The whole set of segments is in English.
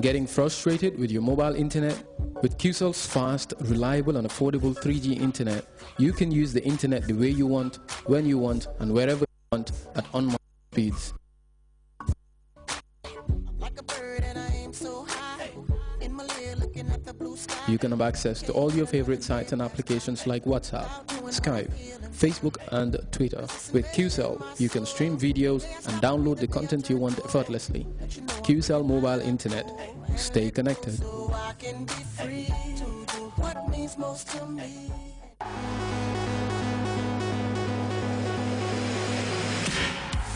Getting frustrated with your mobile internet? With QCell's fast, reliable and affordable 3G internet, you can use the internet the way you want, when you want and wherever you want at unmatched speeds. You can have access to all your favorite sites and applications like WhatsApp, Skype, Facebook and Twitter. With QCell, you can stream videos and download the content you want effortlessly. QCell Mobile Internet. Stay connected.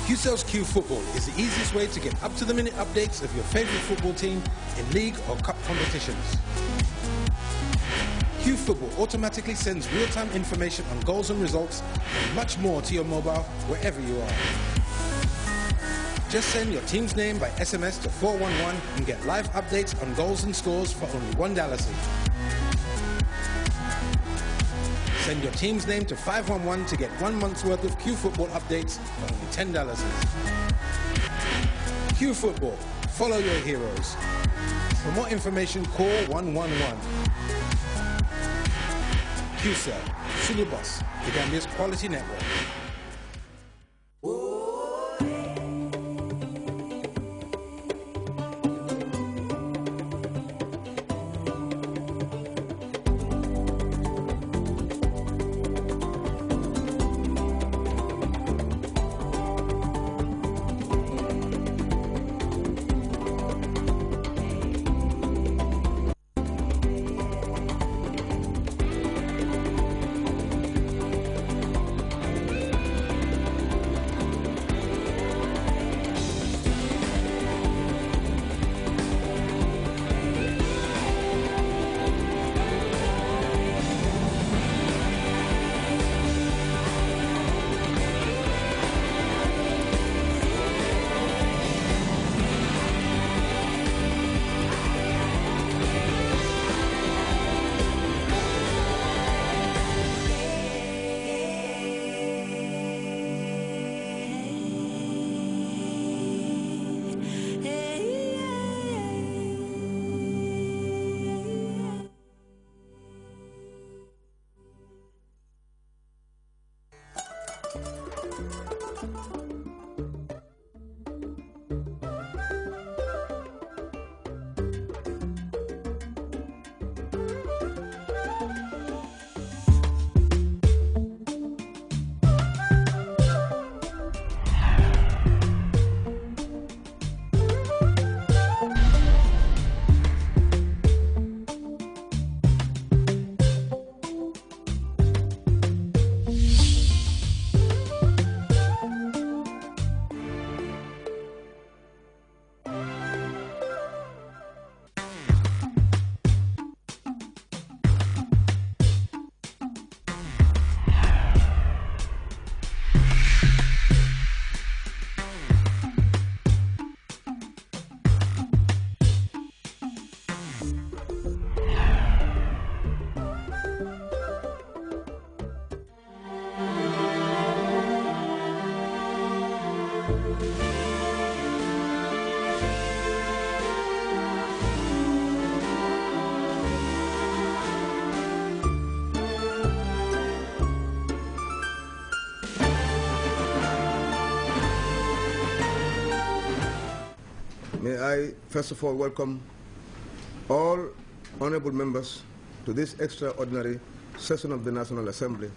QCell's Q Football is the easiest way to get up-to-the-minute updates of your favorite football team in league or cup competitions. Q Football automatically sends real-time information on goals and results and much more to your mobile wherever you are. Just send your team's name by SMS to 411 and get live updates on goals and scores for only $1. Send your team's name to 511 to get 1 month's worth of Q Football updates for only $10. Q Football. Follow your heroes. For more information, call 111. QCell, Sulubus, the Gambia's quality network. May I first of all welcome all honorable members to this extraordinary session of the National Assembly.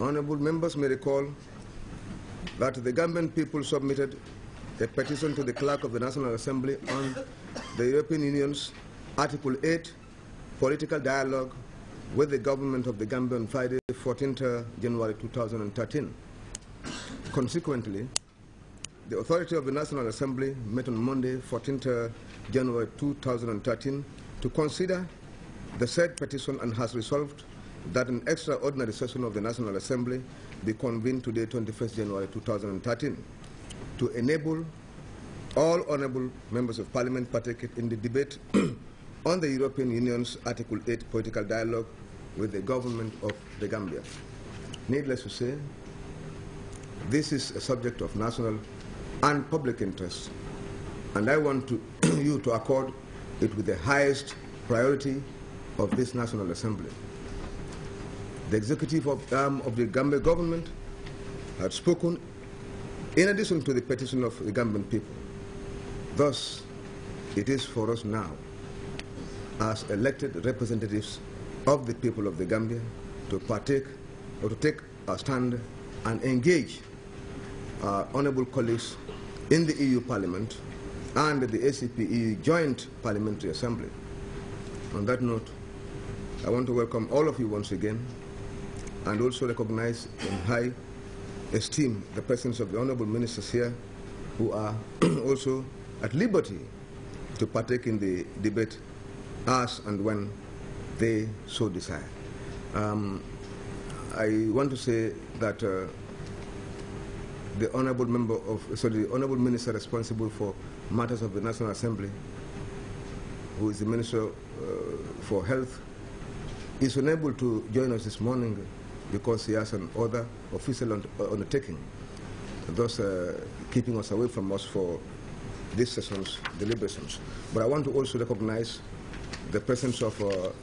Honorable members may recall that the Gambian people submitted a petition to the clerk of the National Assembly on the European Union's Article 8 political dialogue with the government of the Gambia on Friday, 14th January 2013. Consequently, the authority of the National Assembly met on Monday, 14th January 2013 to consider the said petition and has resolved that an extraordinary session of the National Assembly be convened today, 21st January 2013, to enable all honorable members of Parliament partaking in the debate on the European Union's Article 8 political dialogue with the government of the Gambia. Needless to say, this is a subject of national and public interest, and I want to you to accord it with the highest priority of this National Assembly. The executive of the Gambia government had spoken in addition to the petition of the Gambian people. Thus, it is for us now, as elected representatives of the people of the Gambia, to partake or to take a stand and engage our honorable colleagues in the EU Parliament and the ACP-EU Joint Parliamentary Assembly. On that note, I want to welcome all of you once again and also recognize in high esteem the presence of the honorable ministers here who are also at liberty to partake in the debate as and when they so desire. I want to say that the honorable honorable minister responsible for matters of the National Assembly, who is the Minister for Health, is unable to join us this morning because he has an other official undertaking, thus keeping us away from us for this session's deliberations. But I want to also recognize the presence of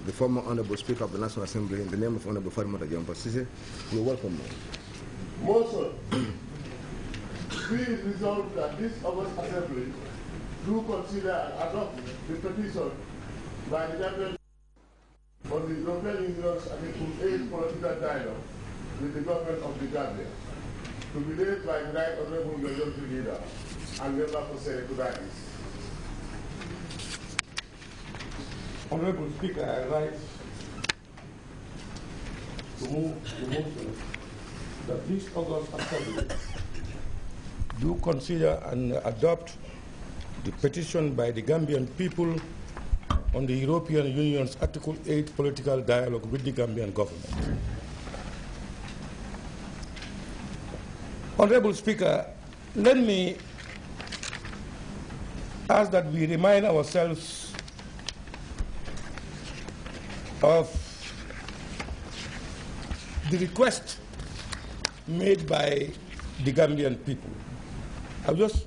the former Honorable Speaker of the National Assembly in the name of Honorable Farimata Jampasise. You're welcome. Moreover, we resolve that this August Assembly do consider and adopt the petition by the Gambian on the European Union's Article 8 political dialogue with the government of the Gambia, to be laid by the Right Honorable Majority Leader and Member for Serekudakis. Honorable Speaker, I rise to move the motion that this August Assembly do consider and adopt the petition by the Gambian people on the European Union's Article 8 political dialogue with the Gambian government. Honorable Speaker, let me ask that we remind ourselves of the request made by the Gambian people. I just,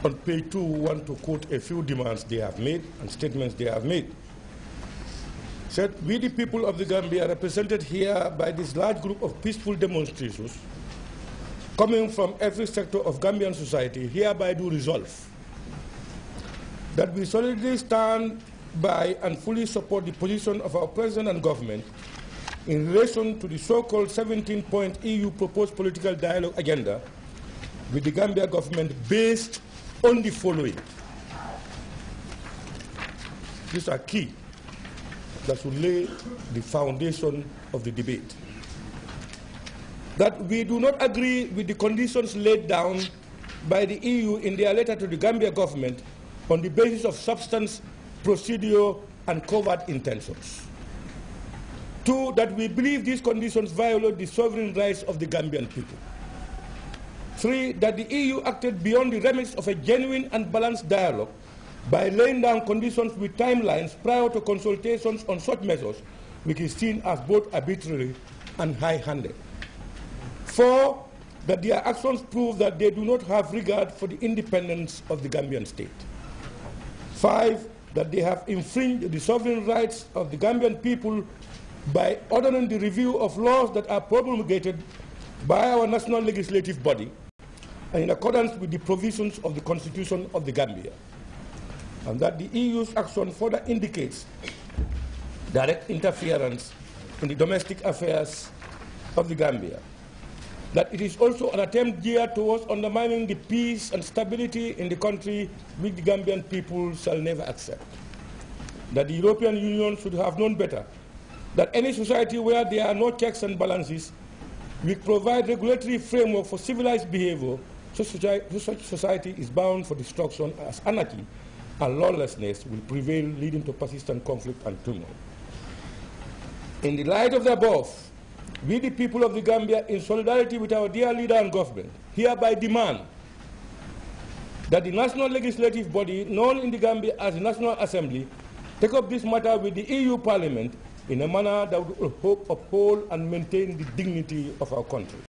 on page 2, want to quote a few demands they have made and statements they have made. Said, we the people of the Gambia, represented here by this large group of peaceful demonstrations coming from every sector of Gambian society, hereby do resolve that we solidly stand by and fully support the position of our President and government in relation to the so-called 17-point EU proposed political dialogue agenda with the Gambia government based on the following. These are key that will lay the foundation of the debate. That we do not agree with the conditions laid down by the EU in their letter to the Gambia government on the basis of substance, procedure, and covert intentions. 2, that we believe these conditions violate the sovereign rights of the Gambian people. 3, that the EU acted beyond the remits of a genuine and balanced dialogue by laying down conditions with timelines prior to consultations on such measures, which is seen as both arbitrary and high-handed. 4, that their actions prove that they do not have regard for the independence of the Gambian state. 5, that they have infringed the sovereign rights of the Gambian people by ordering the review of laws that are promulgated by our national legislative body and in accordance with the provisions of the Constitution of the Gambia. And that the EU's action further indicates direct interference in the domestic affairs of the Gambia. That it is also an attempt geared towards undermining the peace and stability in the country, which the Gambian people shall never accept. That the European Union should have known better, that any society where there are no checks and balances will provide regulatory framework for civilized behavior, such society is bound for destruction as anarchy and lawlessness will prevail, leading to persistent conflict and turmoil. In the light of the above, we the people of the Gambia, in solidarity with our dear leader and government, hereby demand that the national legislative body, known in the Gambia as the National Assembly, take up this matter with the EU Parliament in a manner that will uphold and maintain the dignity of our country.